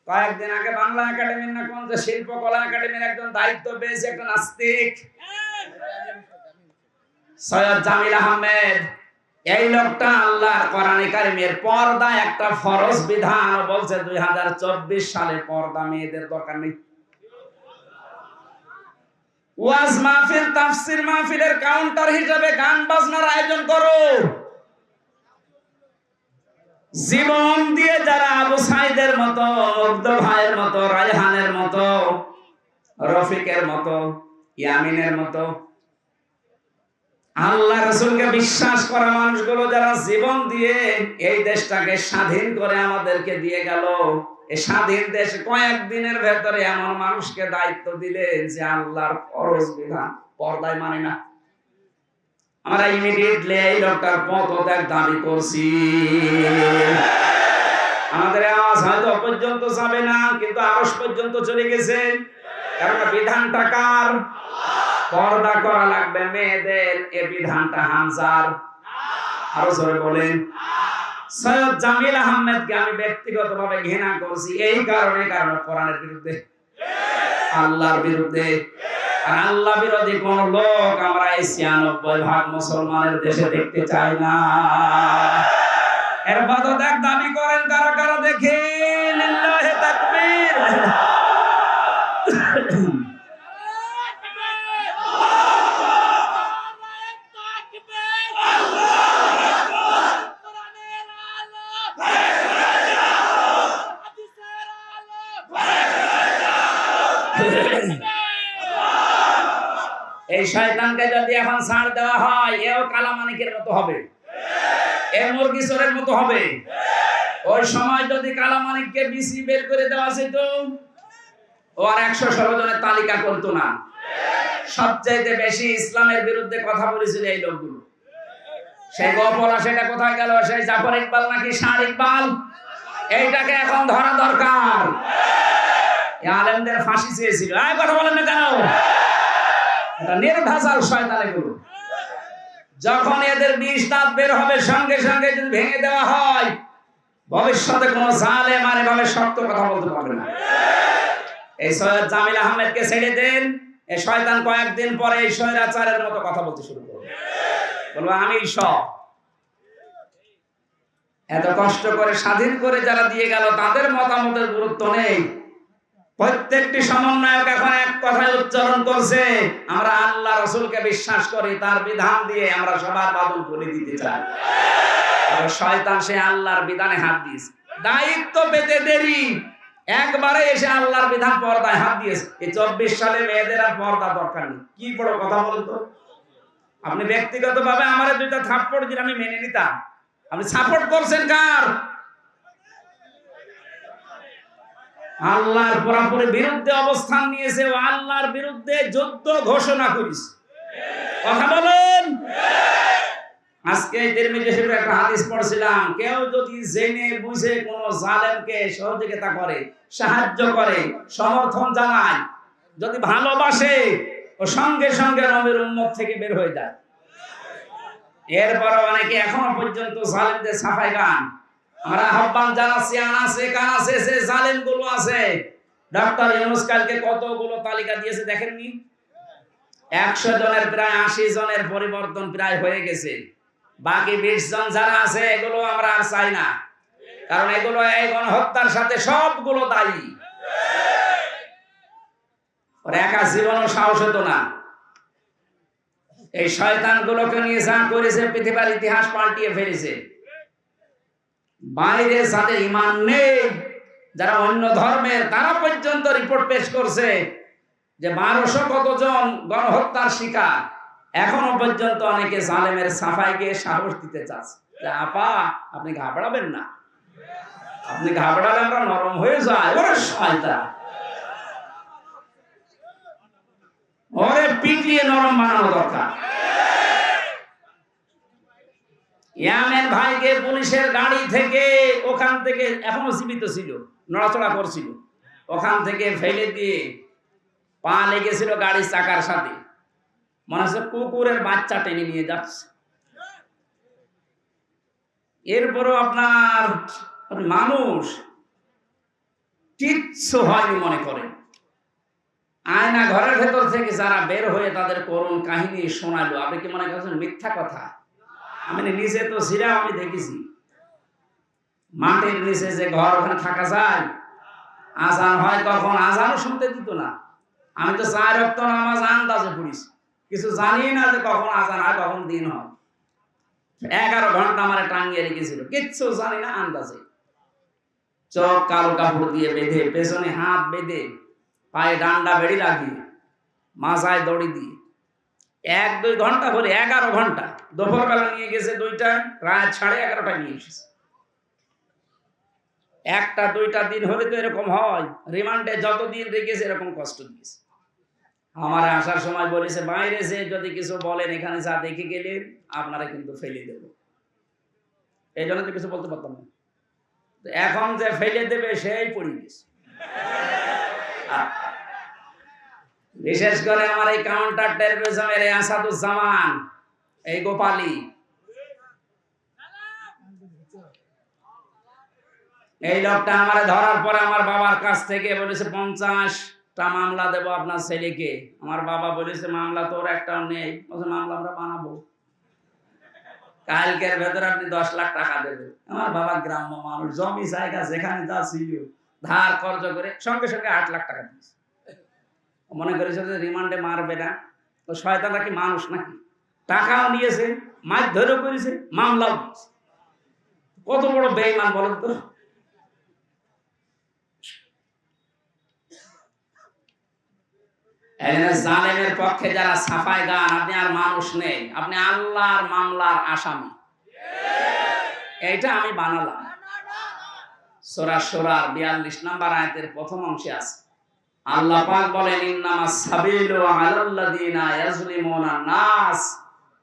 কয়েকদিন আগে বাংলা একাডেমির না কোন যে শিল্পকলা একাডেমির একজন দায়িত্ব পেয়েছে একটা নাস্তিক সৈয়দ জামিল আহমেদ। এই লোকটা আল্লাহর কোরআনে কারিমের পর্দা একটা ফরজ বিধান বলছে 2024 সালে পর্দা মেয়েদের দরকার নেই। ওয়াজ মাহফিল তাফসীর মাহফিলের কাউন্টার হিসেবে গান বাজনার আয়োজন করো। জীবন দিয়ে যারা আবু সাইদের মতো, মুগ্ধ ভাইয়ের মতো, রায়হানের মতো, রফিকের মতো, ইয়ামিনের মতো আল্লাহ রাসূলকে বিশ্বাস করা মানুষগুলো যারা জীবন দিয়ে এই দেশটাকে স্বাধীন করে আমাদেরকে দিয়ে গেল, এই স্বাধীন দেশ কয়েকদিনের ভেতরে এমন মানুষকে দায়িত্ব দিলেন যে আল্লাহর ফরজ বিধান পর্দায় মানে না। আমরা ইমিডিয়েটলি এই লোকটার পদত্যাগ দাবি করছি। আমাদের আওয়াজ হয়তো পর্যন্ত যাবে না, কিন্তু আরশ পর্যন্ত চলে গেছে। কারণ বিধানটা কার? পর্দা করা লাগবে মেয়েদের, এই বিধানটা হামজার। আরো জোরে বলেন। সৈয়দ জামিল আহমেদকে আমি ব্যক্তিগতভাবে ঘৃণা করছি এই কারণে, কারণ কোরআনের বিরুদ্ধে, আল্লাহর বিরুদ্ধে। আর আল্লাহ বিরোধী কোন লোক আমরা এই ৯৬% মুসলমানের দেশে দেখতে চাই না। এর পদত্যাগ দাবি করেন কারা কারা দেখে? লিল্লাহি তাকবীর। এই শয়তানকে যদি এখন ছাড় দেওয়া হয়, এও কালামানিকের মতো হবে, এ মুরগি চোরের মতো হবে। ওই সময় যদি কালামানিককে বিসি বের করে দেওয়া যেত, ও আর ১১৬ জনের তালিকা করতো না। সবচাইতে বেশি ইসলামের বিরুদ্ধে কথা বলেছিল এই লোকগুলো। সেই গোপলা সেটা কোথায় গেল? সেই জাফর ইকবাল নাকি শাহ ইকবাল? এইটাকে এখন ধরা দরকার। আলেমদের ফাঁসি চেয়েছিল। কথা বলেন না কেন? এটা নির্ভেজাল শয়তান এগুলো। যখন এদের ২০ দাঁত বের হবে, সঙ্গে সঙ্গে যদি ভেঙে দেওয়া হয়, ভবিষ্যতে কোনো জালেম আর এভাবে শক্ত কথা বলতে পারবে না। এই সৈয়দ জামিল আহমেদকে ছেড়ে দেন, এই শয়তান কয়েকদিন পরে এই স্বৈরাচারের মতো কথা বলতে শুরু করবে, বলবো আমি সব। এত কষ্ট করে স্বাধীন করে যারা দিয়ে গেল, তাদের মতামতের গুরুত্ব নেই। প্রত্যেকটি সমন্বয়ক এখন এক কথায় উচ্চারণ করছে, আমরা আল্লাহ রাসূলকে বিশ্বাস করি, তার বিধান দিয়ে আমরা সবার বাঁধন খুলে দিতে চাই। আর শয়তান সে আল্লাহর বিধানে হাত দিয়েছে। দায়িত্ব পেতে দেরি, একবারে এসে আল্লাহর বিধান পর্দায় হাত দিয়েছে। এই ২৪ সালে মেয়েদের আর পর্দা দরকার নেই। কি বড় কথা বলেন তো? আপনি ব্যক্তিগতভাবে আমারে ২টা থাপ্পড় দিলে আমি মেনে নিতাম। আপনি সাপোর্ট করছেন কার? আল্লাহর পুরোপুরি বিরুদ্ধে অবস্থান নিয়েছে, ও আল্লাহর বিরুদ্ধে যুদ্ধ ঘোষণা করেছে। কথা বলেন। আজকে তিরমিজি শরীফের একটা হাদিস পড়ছিলাম, কেউ যদি জেনে বুঝে কোন জালেমকে সহযোগিতা করে, সাহায্য করে, সমর্থন জানায়, যদি ভালোবাসে, ও সঙ্গে সঙ্গে নবীর উম্মত থেকে বের হয়ে যায়। এরপর অনেকে এখনো পর্যন্ত জালেমদের সাফাই গান। আমরা আহ্বান জানাচ্ছি, আনাছে কানাছে যে জালেম গুলো আছে, ডক্টর ইউনূস কালকে কতগুলো তালিকা দিয়েছে দেখেননি? ১০০ জনের প্রায় ৮০ জনের পরিবর্তন প্রায় হয়ে গেছে। বাকি ২০ জন যারা আছে, এগুলো আমরা আর চাই না, কারণ এগুলো এই গণহত্যার সাথে সবগুলো দায়ী। ওর একা জীবনও সাহস হতো না। এই শয়তানগুলোকে নিয়ে যা করেছে, পৃথিবীর ইতিহাস পাল্টিয়ে ফেলেছে। বাইরে যাদের ঈমান নেই, যারা অন্য ধর্মের, তারা পর্যন্ত রিপোর্ট পেশ করছে যে ১২০০ কতজন গণহত্যার শিকার। এখনো পর্যন্ত অনেকে জালেমের সাফাই গিয়ে সাহস দিতে চাচ্ছে যে আপা আপনি ঘাবড়াবেন না, আপনি ঘাবড়ালে আমরা নরম হয়ে যাই। ওরে শয়তান, ওরে পিটিয়ে নরম বানানো দরকার। ইয়ামেন ভাইকে পুলিশের গাড়ি থেকে, ওখান থেকে, এখনো জীবিত ছিল, নড়াচড়া করছিল, ওখান থেকে ফেলে দিয়ে পা লেগেছিল গাড়ির চাকার সাথে, মনে হচ্ছে কুকুরের বাচ্চা টেনে নিয়ে যাচ্ছে। এরপরও আপনার মানুষ কিচ্ছু হয়নি মনে করেন। আয়না ঘরের ভেতর থেকে যারা বের হয়ে তাদের করুণ কাহিনী শোনালো, আপনি কি মনে করছেন মিথ্যা কথা? আমি নিচে তো ছিলাম, আমি দেখেছি মাটির নিচে যে ঘর, ওখানে থাকা যায়? আজান হয় কখন, আজানও শুনতে দিত না। আমি তো 4 ওয়াক্ত নামাজ আন্দাজে পড়েছি, কিছু জানি না যে কখন আজান হয় কখন দিন হয়। 11 ঘন্টা আমার টাঙ্গিয়ে রেখেছিল, কিচ্ছু জানি না, আন্দাজে। চোখ কালো কাপড় দিয়ে বেঁধে, পেছনে হাত বেঁধে, পায়ে ডান্ডা বেড়ি লাগিয়ে, মাথায় দড়ি দিয়ে 1-2 ঘন্টা করে 11 ঘন্টা। দুপুরবেলা নিয়ে গেছে 2টায়, রাত 11:30টায় নিয়ে এসেছে। 1টা-2টা দিন হলে তো এরকম হয়। রিমান্ডে যতদিন রেখেছে এরকম কষ্ট দিয়েছে। আমার আসার সময় বলেছে, বাইরে যে যদি কিছু বলেন, এখানে যা দেখে গেলেন আপনারা কিন্তু ফেলে দেব। এই জন্য তো কিছু বলতে পারতাম না। এখন যে ফেলে দেবে সেই পড়ে গেছে। বিশেষ করে আমার এই কাউন্টার টেররিজমের আসাদুজ্জামান, এই গোপালী, এই লোকটা আমার ধরার পরে আমার বাবার কাছ থেকে বলেছে 50টা মামলা দেব আপনার ছেলেকে। আমার বাবা বলেছে, মামলা তোর একটাও নেই। বলছে, মামলা আমরা বানাবো, কালকের ভেতরে আপনি 10 লাখ টাকা দেবেন। আমার বাবা গ্রাম্য মানুষ, জমি জায়গা যেখানে যা ছিল ধার কর্জ করে সঙ্গে সঙ্গে 8 লাখ টাকা দিয়েছে। মনে করেছে যে রিমান্ডে মারবে না, ও শয়তানটা কি মানুষ নাকি? টাকাও নিয়েছে, মাছ ধরেও করেছে, মামলাও দিয়েছে। কত বড় বেঈমান বলেন তো। জালেমের পক্ষে যারা সাফাই গান, আপনি আর মানুষ নেই, আপনি আল্লাহর মামলার আসামি। এইটা আমি বানালাম। সূরা শুরার 42 নম্বর আয়াতের প্রথম অংশে আছে, আল্লাহ পাক বলেন, ইন্নামাস সাবিলু আলাল্লাযিনা ইয়াজলিমুনা নাস।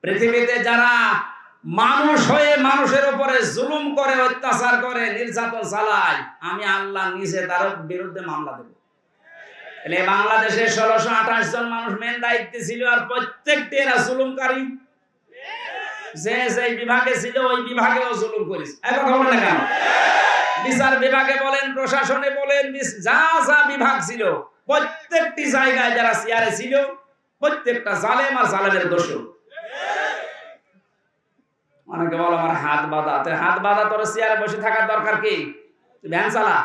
পৃথিবীতে যারা মানুষ হয়ে মানুষের উপরে জুলুম করে, অত্যাচার করে, নির্যাতন চালায়, আমি আল্লাহ নিজে তার বিরুদ্ধে মামলা দেব। তাহলে বাংলাদেশে 1628 জন মানুষ মেন দায়িত্বে ছিল, আর প্রত্যেকটি এরা জুলুমকারী। যে যে বিভাগে ছিল ওই বিভাগেও জুলুম করেছে। এখন বলেন না কেন? বিচার বিভাগে বলেন, প্রশাসনে বলেন, যা যা বিভাগ ছিল প্রত্যেকটি জায়গায় যারা চেয়ারে ছিল প্রত্যেকটা জালেম আর জালেমের দোষর। অনেকে বলে আমার হাত বাঁধা। হাত বাঁধা, তোর চেয়ারে বসে থাকার দরকার কি? তুই ভ্যান চালা।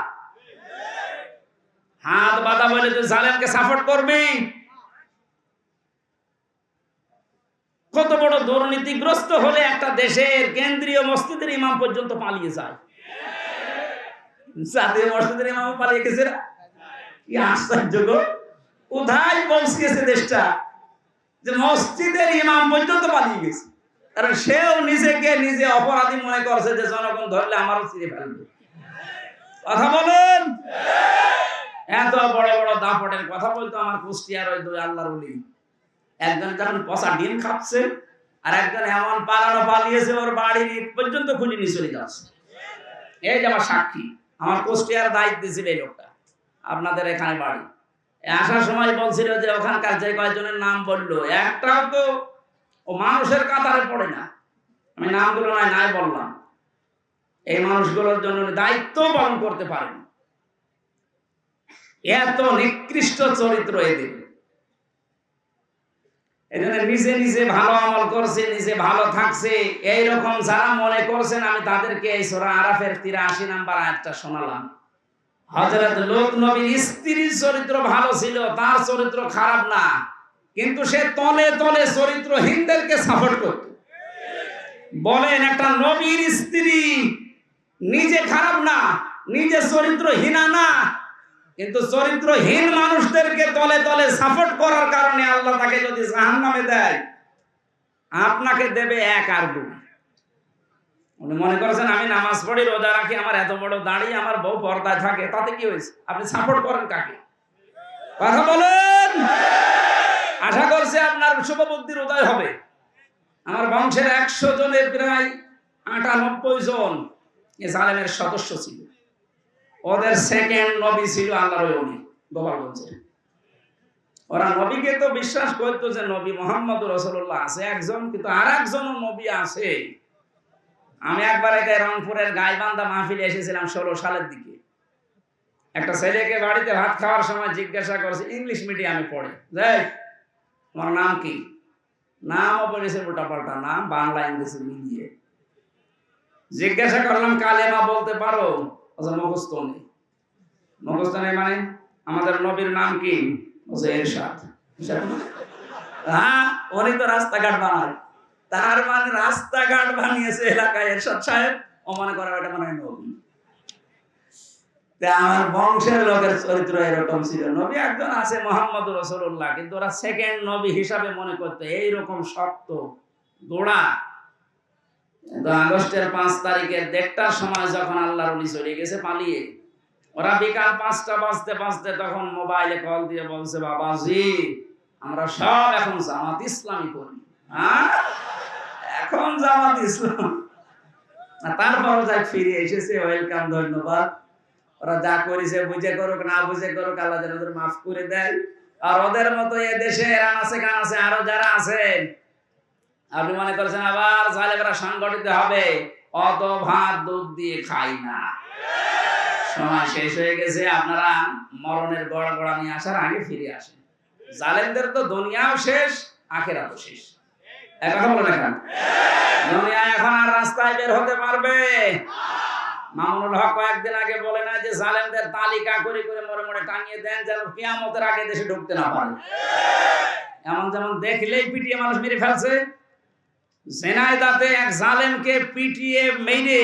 হাত বাঁধা বলে তুই জালেমকে সাপোর্ট করবি? কত বড় দুর্নীতিগ্রস্ত হলে একটা দেশের কেন্দ্রীয় মসজিদের ইমাম পর্যন্ত পালিয়ে যায়। জাতীয় মসজিদের ইমাম পালিয়ে গেছে না? কি আশ্চর্য গো! কোথায় পৌঁছেছে দেশটা যে মসজিদের ইমাম পর্যন্ত পালিয়ে গেছে। কারণ সেও নিজেকে নিজে অপরাধী মনে করছে যে জনগণ ধরলে আমারও ছিঁড়ে ফেলবে। কথা বলেন। এত বড় বড় দাপটের কথা বলতো আমার কুষ্টিয়ার ওই 2 আল্লাহর ওলি। একজন যখন পচা ডিম খাচ্ছে, আর একজন এমন পালিয়েছে, ওর বাড়ির ইট পর্যন্ত খুলে নিয়ে চলে যাচ্ছে। এই যে আমার সাক্ষী, আমার কুষ্টিয়ার দায়িত্ব ছিল এই লোকটা, আপনাদের এখানে বাড়ি। আসার সময় বলছিল যে ওখানকার যে কয়েকজনের নাম বললো, একটাও তো ও মানুষের কাতারে পড়ে না। আমি নামগুলো নাই বললাম। এই মানুষগুলোর জন্য দায়িত্ব পালন করতে পারেন। এত নিকৃষ্ট চরিত্র এদের। এজন্য নিজে নিজে ভালো আমল করছে, নিজে ভালো থাকছে, এইরকম যারা মনে করছেন, আমি তাদেরকে এই সূরা আরাফের 83 নম্বর আয়াতটা শোনালাম। হযরত লূত নবীর স্ত্রীর চরিত্র ভালো ছিল, তার চরিত্র খারাপ না, কিন্তু সে তলে তলে চরিত্রহীনদেরকে সাপোর্ট করত। বলেন, একটা নবীর স্ত্রী নিজে খারাপ না, নিজে চরিত্রহীনা না, কিন্তু চরিত্রহীন মানুষদেরকে তলে তলে সাপোর্ট করার কারণে আল্লাহ তাকে যদি জাহান্নামে দেয়, আপনাকে দেবে 1 আর 2। উনি মনে করেছেন আমি নামাজ পড়ি, রোজা রাখি, আমার এত বড় দাড়ি, আমার বউ পর্দায় থাকে, তাতে কি হয়েছে? আপনি সাপোর্ট করেন কাকে? কথা বলেন। আশা করছে আপনার শুভ বুদ্ধির উদয় হবে। আমার বংশের 100 জনের প্রায় 98 জন এ জালেমের সদস্য ছিল। ওদের সেকেন্ড নবী ছিল আল্লাহর ওলি গোপালগঞ্জের। ওরা নবীকে তো বিশ্বাস করতো যে নবী মুহাম্মদুর রাসূলুল্লাহ আছে একজন, কিন্তু আরেকজন নবী আছে। আমি একবার রংপুরের গাইবান্ধা মাহফিলে এসেছিলাম 16 সালের দিকে। একটা ছেলেকে বাড়িতে ভাত খাওয়ার সময় জিজ্ঞাসা করছে, ইংলিশ মিডিয়ামে পড়ে, যাই তোমার নাম কি? নামও বলেছে উল্টা পাল্টা নাম, বাংলা ইংরেজি মিলিয়ে। জিজ্ঞাসা করলাম কালেমা বলতে পারো? মুখস্থ নেই। মুখস্থ নেই মানে আমাদের নবীর নাম কি? এরশাদ। হ্যাঁ, উনি তো রাস্তাঘাট বানায়, তার মানে রাস্তাঘাট বানিয়েছে এলাকায় এরশাদ সাহেব, ও মনে করে ওটা মনে হয় নবী। আমার বংশের লোকের চরিত্র এরকম ছিল। নবী একজন আছে মুহাম্মদ রাসূলুল্লাহ, কিন্তু ওরা সেকেন্ড নবী হিসাবে মনে করতে এইরকম শক্ত গোড়া। কিন্তু আগস্টের 5 তারিখের 1টার সময় যখন আল্লাহর ওলি চলে গেছে পালিয়ে, ওরা বিকাল 5টা বাজতে বাজতে তখন মোবাইলে কল দিয়ে বলছে, বাবাজি আমরা সব এখন জামাত ইসলামী করি। হ্যাঁ, এখন জামাত ইসলাম। তারপরও যাই ফিরে এসেছে, ওয়েলকাম, ধন্যবাদ। ওরা যা করেছে বুঝে করুক না বুঝে করুক, আল্লাহ যেন ওদের মাফ করে দেয়। আর ওদের মতো এ দেশে আনাচে কানাচে আরো যারা আছেন, আপনি মনে করছেন আবার জালেমরা সংগঠিত হবে, অত ভাত দুধ দিয়ে খাই না। সময় শেষ হয়ে গেছে, আপনারা মরণের গড়া গড়া নিয়ে আসার আগে ফিরে আসেন। জালেমদের তো দুনিয়াও শেষ, আখিরাতও শেষ। কথা বলেন এখন, দুনিয়া এখন আর রাস্তায় বের হতে পারবে? মামুনুল হক কয়েকদিন আগে বলে না যে জালেমদের তালিকা করে করে মরে মরে টাঙিয়ে দেন, যেন কিয়ামতের আগে দেশে ঢুকতে না পারে। এমন যেমন দেখলেই পিটিয়ে মানুষ মেরে ফেলছে। জেনাইদাতে এক জালেমকে পিটিয়ে মেরে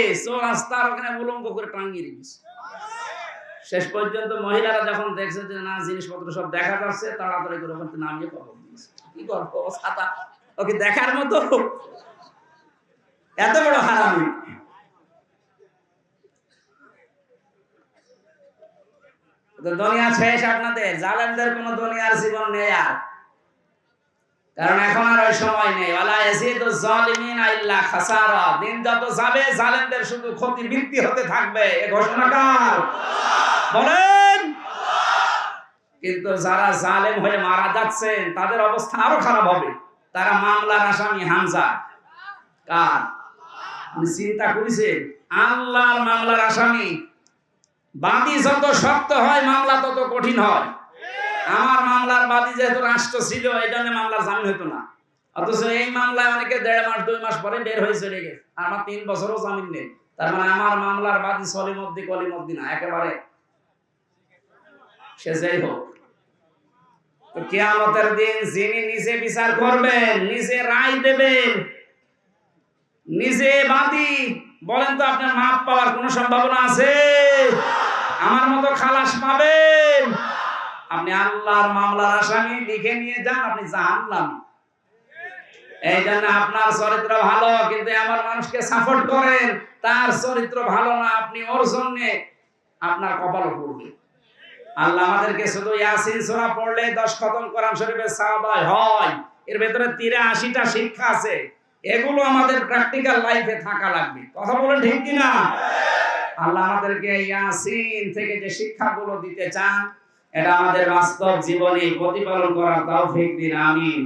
রাস্তার ওখানে উলঙ্গ করে টাঙিয়ে রেখেছে। শেষ পর্যন্ত মহিলারা যখন দেখছে যে না জিনিসপত্র সব দেখা যাচ্ছে, তাড়াতাড়ি করে ওখানে নামিয়ে কবর দিয়েছে। কি করবো, ছাতা ওকে দেখার মতো এত বড় হারামি। দুনিয়া শেষ আপনাদের, জালেমদের কোন দুনিয়ার জীবন নেই আর, কারণ এখন আর ওই সময় নেই। ওয়ালা ইয়াজিদুজ জালিমিনা ইল্লা খাসারা। দিন যত যাবে জালেমদের শুধু ক্ষতি বৃদ্ধি হতে থাকবে। এ ঘোষণা কার? বলেন। কিন্তু যারা জালেম হয়ে মারা যাচ্ছেন তাদের অবস্থা আরো খারাপ হবে। তারা মামলার আসামি হামজা। কার? আপনি চিন্তা করেছেন? আল্লাহর মামলার আসামি। বাদী যত শক্ত হয় মামলা তত কঠিন হয়। আমার মামলার বাদী যেহেতু রাষ্ট্র ছিল, এই জন্য মামলার জামিন হতো না। অথচ এই মামলায় অনেকে 1.5 মাস 2 মাস পরে বের হয়ে চলে গেছে, আমার 3 বছরও জামিন নেই। তার মানে আমার মামলার বাদী সলিমউদ্দিন কলিমউদ্দিন না, একেবারে সে যাই হোক। তো কিয়ামতের দিন যিনি নিজে বিচার করবেন, নিজে রায় দেবেন, নিজে বাদী, বলেন তো আপনার মাপ পাওয়ার কোনো সম্ভাবনা আছে? আমার মতো খালাস পাবেন? আপনি আল্লাহর মামলার আসামি, লিখে নিয়ে যান, আপনি জাহান্নামী। এই জন্য আপনার চরিত্র ভালো, কিন্তু আমার মানুষকে সাপোর্ট করেন, তার চরিত্র ভালো না, আপনি ওর জন্য আপনার কপাল পড়বে। আল্লাহ আমাদেরকে শুধু ইয়াসিন সূরা পড়লে 10 খতম কোরআন শরীফের সওয়াব হয়। এর ভেতরে 83টা শিক্ষা আছে। এগুলো আমাদের প্র্যাকটিক্যাল লাইফে থাকা লাগবে। কথা বলেন ঠিক কিনা? আল্লাহ আমাদেরকে ইয়াসিন থেকে যে শিক্ষাগুলো দিতে চান, এটা আমাদের বাস্তব জীবনে প্রতিপালন করার তৌফিক দিন। আমিন।